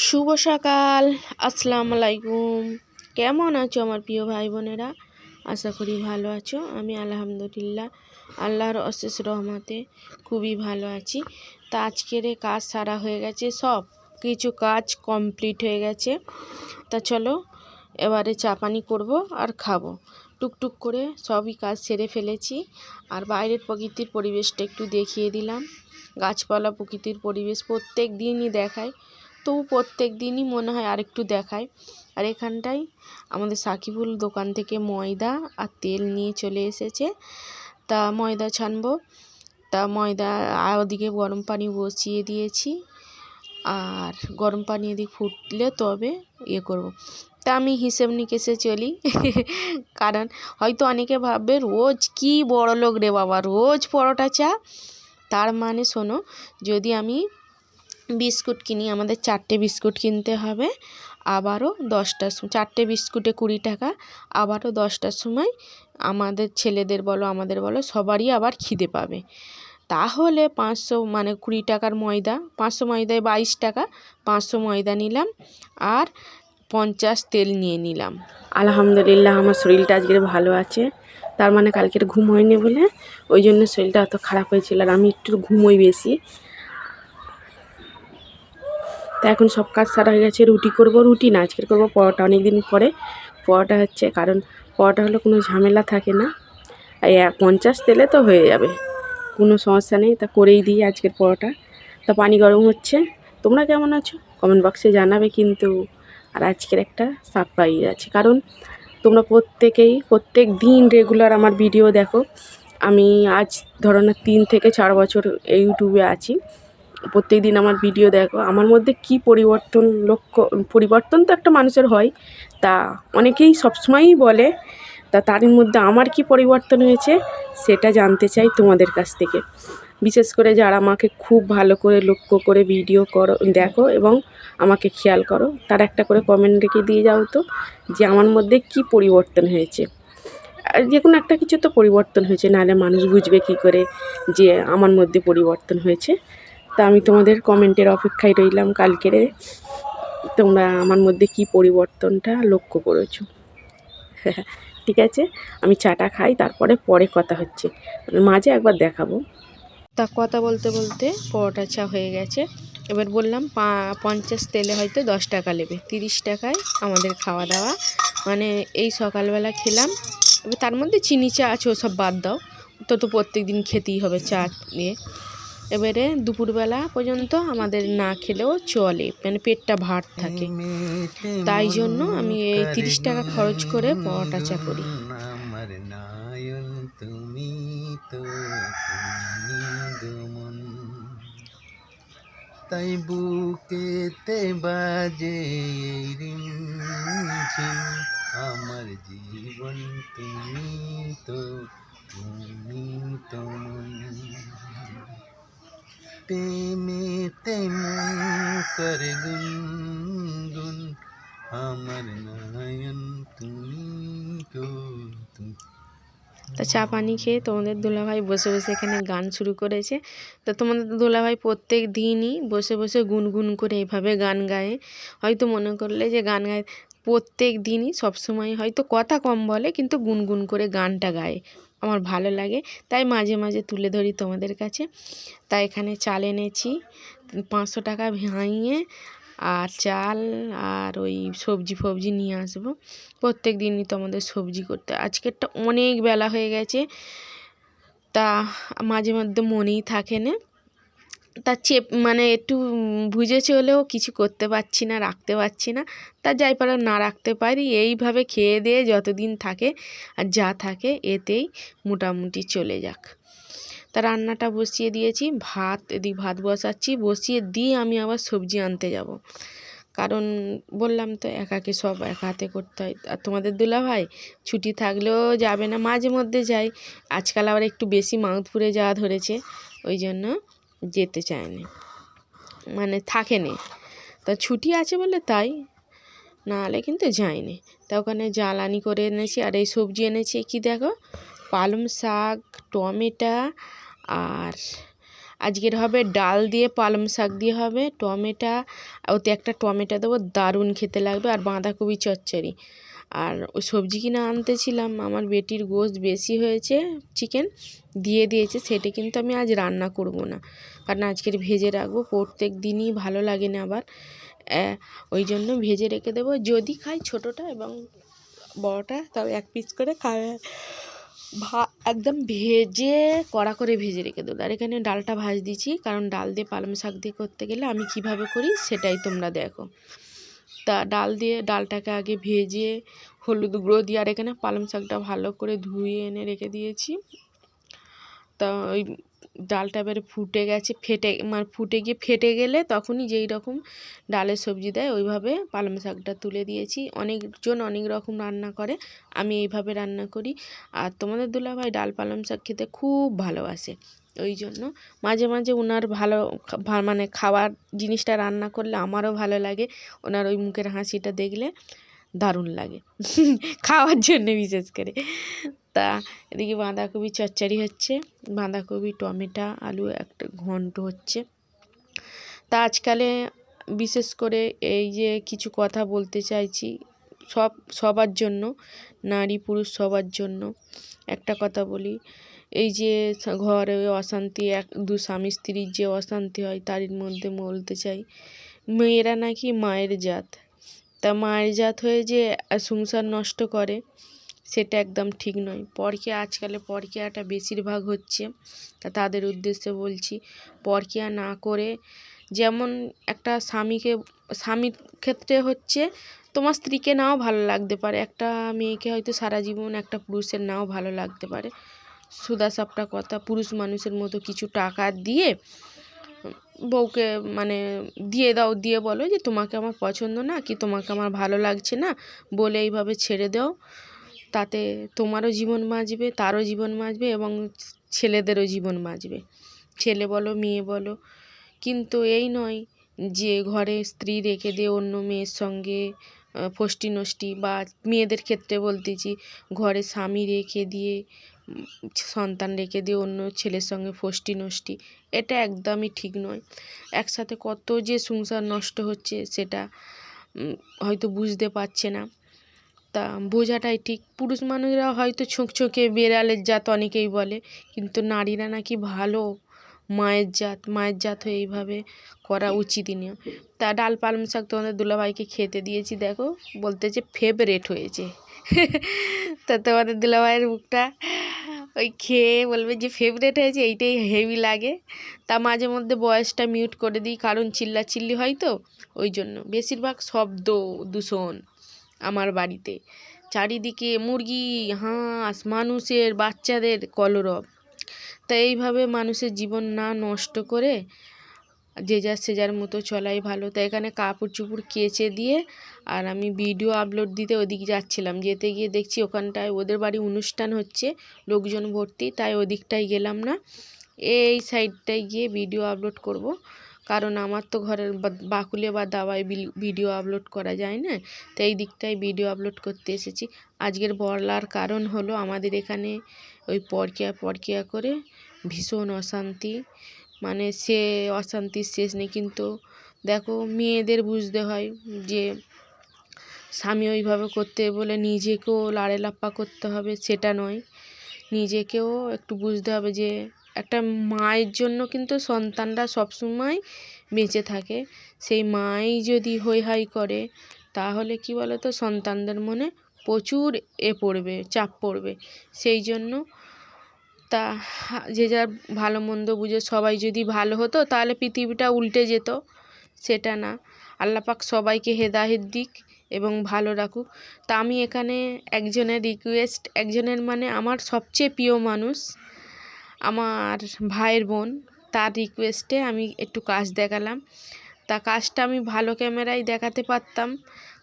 শুভ সকাল। আসসালামু আলাইকুম। কেমন আছো আমার প্রিয় ভাই বোনেরা? আশা করি ভালো আছো। আমি আলহামদুলিল্লাহ আল্লাহর অশেষ রহমতে খুবই ভালো আছি। তা আজকের কাজ সারা হয়ে গেছে, সব কিছু কাজ কমপ্লিট হয়ে গেছে। তা চলো এবারে চা পানি করবো আর খাবো। টুকটুক করে সবই কাজ সেরে ফেলেছি। আর বাইরের প্রকৃতির পরিবেশটা একটু দেখিয়ে দিলাম। গাছপালা প্রকৃতির পরিবেশ প্রত্যেক দিনই দেখায়, তবু প্রত্যেক দিনই মনে হয় আরেকটু দেখায়। আর এখানটায় আমাদের সাকিবুল দোকান থেকে ময়দা আর তেল নিয়ে চলে এসেছে। তা ময়দা ছানবো। তা ময়দা ওদিকে গরম পানি বসিয়ে দিয়েছি, আর গরম পানি এদিকে ফুটলে তবে করব। তা আমি হিসেব নিকেশে চলি কারণ হয়তো অনেকে ভাববে রোজ কি বড় লোক রে বাবা, রোজ পরোটা চা। তার মানে শোনো, যদি আমি বিস্কুট কিনি, আমাদের 4টে বিস্কুট কিনতে হবে, আবারও 10টার সময় 4টে বিস্কুটে 20 টাকা, আবারও 10টার সময় আমাদের ছেলেদের বলো আমাদের বলো সবারই আবার খিদে পাবে। তাহলে 500 মানে 20 টাকার ময়দা, 500 ময়দায় 22 টাকা, 500 ময়দা নিলাম আর 50 তেল নিয়ে নিলাম। আলহামদুলিল্লাহ আমার শরীরটা আজকে ভালো আছে। তার মানে কালকের ঘুম হয়নি বলে ওই জন্য শরীরটা এত খারাপ হয়েছিল, আর আমি একটু ঘুমোই বেশি। তা এখন সব কাজ সারা হয়ে গেছে। রুটি করব, রুটি না আজকে করবো পরোটা। অনেক দিন পরে পরোটা হচ্ছে, কারণ পরোটা হলে কোনো ঝামেলা থাকে না। এই 50 তেলে তো হয়ে যাবে, কোনো সমস্যা নেই। তা করেই দিই আজকের পরোটা। তা পানি গরম হচ্ছে। তোমরা কেমন আছো কমেন্ট বক্সে জানাবে কিন্তু। আর আজকের একটা সারপ্রাইজ আছে, কারণ তোমরা প্রত্যেক দিন রেগুলার আমার ভিডিও দেখো। আমি আজ ধরো না 3 থেকে 4 বছর এই ইউটিউবে আছি। প্রত্যেক দিন আমার ভিডিও দেখো। আমার মধ্যে কি পরিবর্তন তো একটা মানুষের হয়, তা অনেকেই সবসময়ই বলে। তা তার মধ্যে আমার কি পরিবর্তন হয়েছে সেটা জানতে চাই তোমাদের কাছ থেকে। বিশেষ করে যারা আমাকে খুব ভালো করে লক্ষ্য করে ভিডিও দেখো এবং আমাকে খেয়াল করো, তার একটা করে কমেন্ট রেখে দিয়ে যাও তো, যে আমার মধ্যে কি পরিবর্তন হয়েছে। আর যে কোনো একটা কিছু তো পরিবর্তন হয়েছে, নাহলে মানুষ বুঝবে কী করে যে আমার মধ্যে পরিবর্তন হয়েছে। তা আমি তোমাদের কমেন্টের অপেক্ষায় রইলাম কালকেরে, তোমরা আমার মধ্যে কি পরিবর্তনটা লক্ষ্য করেছো। ঠিক আছে, আমি চাটা খাই, তারপরে কথা হচ্ছে, মাঝে একবার দেখাবো। তা কথা বলতে বলতে পরোটা চা হয়ে গেছে। এবার বললাম 50 তেলে হয়তো 10 টাকা নেবে, 30 টাকায় আমাদের খাওয়া দাওয়া। মানে এই সকালবেলা খেলাম। এবার তার মধ্যে চিনি চা আছে, ওসব বাদ দাও, তো প্রত্যেক দিন খেতেই হবে চা নিয়ে। এবারে দুপুরবেলা পর্যন্ত আমাদের না খেলেও চলে, মানে পেটটা ভার থাকে। তাই জন্য আমি এই 30 টাকা খরচ করে পরোটা চা করি। আমার নায়ন তুমি তো, তুমি তাই বুকেতে বাজে রিমঝিম, আমার জীবন তুমি তো, তুমি তো প্রেমেতে মন করে গুনগুন, আমার নায়ন তুমি তো, তুমি। তা চা পানি খেয়ে তোমাদের দুলাভাই বসে বসে এখানে গান শুরু করেছে। তো তোমাদের দুলাভাই প্রত্যেক দিনই বসে বসে গুনগুন করে এভাবে গান গায়। হয়তো মনে করলে যে গান গায়, প্রত্যেক দিনই সবসময় হয়তো কথা কম বলে, কিন্তু গুনগুন করে গানটা গায়। আমার ভালো লাগে, তাই মাঝে মাঝে তুলে ধরি তোমাদের কাছে। তাই এখানে চাল এনেছি 500 টাকা ভাঙিয়ে, আর চাল আর ওই সবজি নিয়ে আসবো। প্রত্যেক দিনই তো আমাদের সবজি করতে, আজকেরটা অনেক বেলা হয়ে গেছে, তা মাঝে মধ্যে মনেই থাকে না। তা মানে একটু বুঝে চলেও কিছু করতে পারছি না, রাখতে পারছি না। তা যাই পারো না রাখতে পারি, এইভাবে খেয়ে দিয়ে যতদিন থাকে আর যা থাকে এতেই মোটামুটি চলে যাক। তা রান্নাটা বসিয়ে দিয়েছি, এদিকে ভাত বসাচ্ছি, বসিয়ে দিয়ে আমি আবার সবজি আনতে যাব। কারণ বললাম তো একাকে সব একা হাতে করতে হয়। আর তোমাদের দুলাভাই ছুটি থাকলেও যাবে না, মাঝে মধ্যে যায়। আজকাল আবার একটু বেশি মাউথপুরে যাওয়া ধরেছে, ওই জন্য যেতে চায় না, মানে থাকে না। তা ছুটি আছে বলে তাই, না হলে কিন্তু যায়নি। তা ওখানে জ্বালানি করে এনেছি, আর এই সবজি এনেছি কি দেখো, পালং শাক, টমেটো আর আজকের হবে ডাল দিয়ে পালং শাক দিয়ে হবে, টমেটো, ওতে একটা টমেটো দেবো, দারুণ খেতে লাগবে, আর বাঁধাকপি চচ্চড়ি। আর ওই সবজি কিনে আনতেছিলাম, আমার বেটির গোশত বেশি হয়েছে, চিকেন দিয়ে দিয়েছে, সেটা কিন্তু আমি আজ রান্না করব না, কারণ আজকের ভেজে রাখবো, প্রত্যেক দিনই ভালো লাগে না আবার, ওই জন্য ভেজে রেখে দেবো, যদি খাই ছোটোটা এবং বড়টা তাও 1 পিস করে খাবে। একদম ভেজে কড়া করে ভেজে রেখে দেবো। আর এখানে ডালটা ভাজ দিয়েছি, কারণ ডাল দিয়ে পালং শাক দিয়ে করতে গেলে আমি কিভাবে করি সেটাই তোমরা দেখো। তা ডালটাকে আগে ভেজে হলুদ গুঁড়ো দিয়ে, আর এখানে পালং শাকটা ভালো করে ধুয়ে এনে রেখে দিয়েছি। তা ওই ডালটা এবারে ফুটে গিয়ে ফেটে গেলে তখনই যেই রকম ডালের সবজি দেয় ওইভাবে পালং শাকটা তুলে দিয়েছি। অনেকজন অনেক রকম রান্না করে, আমি এইভাবে রান্না করি। আর তোমাদের দুলাভাই ডাল পালং শাক খেতে খুব ভালোবাসে, ওই জন্য মাঝে মাঝে ওনার মানে খাওয়ার জিনিসটা রান্না করলে আমারও ভালো লাগে, ওনার ওই মুখের হাসিটা দেখলে দারুণ লাগে খাওয়ার জন্য বিশেষ করে। তা এদিকে বাঁধাকপি চচ্চড়ি হচ্ছে, বাঁধাকপি টমেটো আলু একটা ঘন্ট হচ্ছে। তা আজকালে বিশেষ করে এই যে কিছু কথা বলতে চাইছি, সবার জন্য, নারী পুরুষ সবার জন্য একটা কথা বলি, এই যে ঘরে অশান্তি, দু স্বামী স্ত্রীর যে অশান্তি হয় তার মধ্যে বলতে চাই, মেয়েরা নাকি মায়ের জাত, তা মায়ের জাত হয়ে যে সংসার নষ্ট করে সেটা একদম ঠিক নয়। আজকালে পরকীয়াটা বেশিরভাগ হচ্ছে, তা তাদের উদ্দেশ্যে বলছি, পরকীয়া না করে, যেমন একটা স্বামীর ক্ষেত্রে হচ্ছে তোমার স্ত্রীকে নাও ভালো লাগতে পারে, একটা মেয়েকে হয়তো সারা জীবন একটা পুরুষের নাও ভালো লাগতে পারে, সুদাসাপটা কথা, পুরুষ মানুষের মতো কিছু টাকা দিয়ে বউকে মানে দিয়ে বলো যে তোমাকে আমার পছন্দ না, কি তোমাকে আমার ভালো লাগছে না বলে এইভাবে ছেড়ে দাও, তাতে তোমারও জীবন বাঁচবে, তারও জীবন বাঁচবে এবং ছেলেদেরও জীবন বাঁচবে, ছেলে বলো মেয়ে বলো। কিন্তু এই নয় যে ঘরে স্ত্রী রেখে দিয়ে অন্য মেয়ের সঙ্গে ফষ্টি নষ্টি, বা মেয়েদের ক্ষেত্রে বলতেছি, ঘরে স্বামী রেখে দিয়ে সন্তান রেখে দিয়ে অন্য ছেলের সঙ্গে ফষ্টি নষ্টি, এটা একদমই ঠিক নয়। একসাথে কত যে সংসার নষ্ট হচ্ছে সেটা হয়তো বুঝতে পারছে না, তা বোঝাটাই ঠিক। পুরুষ মানুষরা হয়তো ছোঁকে বেড়ালের জাত অনেকেই বলে, কিন্তু নারীরা নাকি ভালো, মায়ের জাত হয়ে এইভাবে করা উচিতই না। তা ডাল পালং শাক তোমাদের দুলাভাইকে খেতে দিয়েছি, দেখো বলতেছে ফেভারেট হয়েছে তা তোমাদের দুলাভাইয়ের মুখটা ওই খেয়ে বলবে যে ফেভারেট হয়েছে, এইটাই হেভি লাগে। তা মাঝে মধ্যে ভয়েসটা মিউট করে দিই, কারণ চিল্লাচিল্লি হয় তো, ওই জন্য বেশিরভাগ শব্দ দূষণ আমার বাড়িতে, চারিদিকে মুরগি, হাঁস, মানুষের বাচ্চাদের কলরব। তাই এইভাবে মানুষের জীবন না নষ্ট করে যে যার সে যার মতো চলাই ভালো। তাই এখানে কাপড় চুপড় কেচে দিয়ে আর আমি ভিডিও আপলোড দিতে ওদিকে যাচ্ছিলাম, যেতে গিয়ে দেখছি ওখানটায় ওদের বাড়ি অনুষ্ঠান হচ্ছে, লোকজন ভর্তি, তাই ওদিকটায় গেলাম না, এই সাইডটায় গিয়ে ভিডিও আপলোড করব, কারণ আমার তো ঘরের বাকুলে বা দাওয়ায় ভিডিও আপলোড করা যায় না, তো এই দিকটায় ভিডিও আপলোড করতে এসেছি। আজকের বলার কারণ হলো আমাদের এখানে ওই পরকীয়া করে ভীষণ অশান্তি, মানে সে অশান্তির শেষ নেই। কিন্তু দেখো মেয়েদের বুঝতে হয় যে স্বামী ওইভাবে করতে বলে নিজেকেও লাড়ে লাপ্পা করতে হবে, সেটা নয়, নিজেকেও একটু বুঝতে হবে যে একটা মায়ের জন্য কিন্তু সন্তানরা সবসময় বেঁচে থাকে, সেই মাই যদি হৈ করে তাহলে কি বলো তো, সন্তানদের মনে প্রচুর চাপ পড়বে, সেই জন্য তা যে যার ভালো মন্দ বুঝে সবাই যদি ভালো হতো তাহলে পৃথিবীটা উল্টে যেত, সেটা না। আল্লাহ পাক সবাইকে হেদায়েত দিক এবং ভালো রাখুক। তা আমি এখানে একজনের মানে আমার সবচেয়ে প্রিয় মানুষ, আমার ভাইয়ের বোন, তার রিকোয়েস্টে আমি একটু কাজ দেখালাম। তা কাজটা আমি ভালো ক্যামেরায় দেখাতে পারতাম,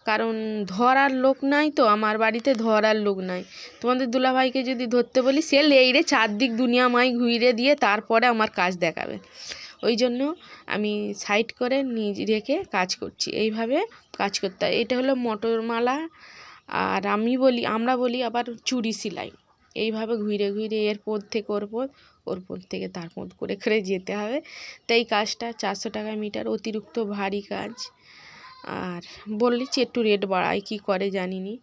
কারণ ধরার লোক নাই, তো আমার বাড়িতে ধরার লোক নাই। তোমাদের দুলাভাইকে যদি ধরতে বলি সে লেইরে চারদিক দুনিয়াময় ঘুরে দিয়ে তারপরে আমার কাজ দেখাবে, ওই জন্য আমি সাইড করে রেখে কাজ করছি, এইভাবে কাজ করতে হয়। এটা হলো মটরমালা, আর আমরা বলি আবার চুড়ি সেলাই, এইভাবে ঘুরে ঘুরে এর পর থেকে ওর পর ওর উপর থেকে তার মতো করে করে যেতে হবে। তো এই কাজটা 400 টাকা মিটার, অতিরিক্ত ভারী কাজ। আর বলেছি একটু রেট বাড়ায়, কী করে জানি না।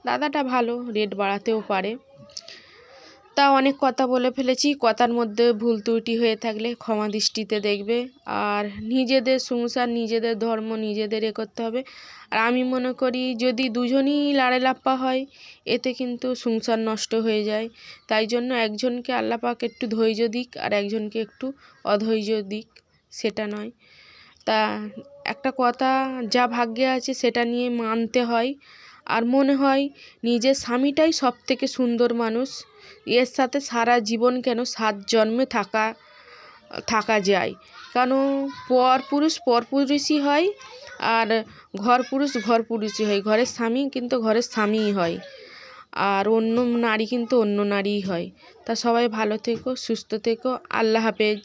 দাদাটা ভালো, রেট বাড়াতেও পারে। তা অনেক কথা বলে ফেলেছি, কথার মধ্যে ভুল ত্রুটি হয়ে থাকলে ক্ষমা দৃষ্টিতে দেখবে। আর নিজেদের সংসার, নিজেদের ধর্ম নিজেদের করতে হবে। আর আমি মনে করি যদি দুজনই লাড়ালাপ্পা হয় এতে কিন্তু সংসার নষ্ট হয়ে যায়। তাই জন্য একজনকে আল্লাহ পাক একটু ধৈর্য দিক আর একজনকে একটু অধৈর্য দিক, সেটা নয়। তা একটা কথা, যা ভাগ্যে আছে সেটা নিয়ে মানতে হয়। আর মনে হয় নিজের স্বামীটাই সব থেকে সুন্দর মানুষ, এর সাথে সারা জীবন কেন 7 জন্মে থাকা যায়। কারণ পরপুরুষই হয়, আর ঘরপুরুষই হয়। ঘরের স্বামী কিন্তু ঘরের স্বামীই হয়, আর অন্য নারী কিন্তু অন্য নারীই হয়। তা সবাই ভালো থেকো, সুস্থ থেকো, আল্লাহ হাফেজ।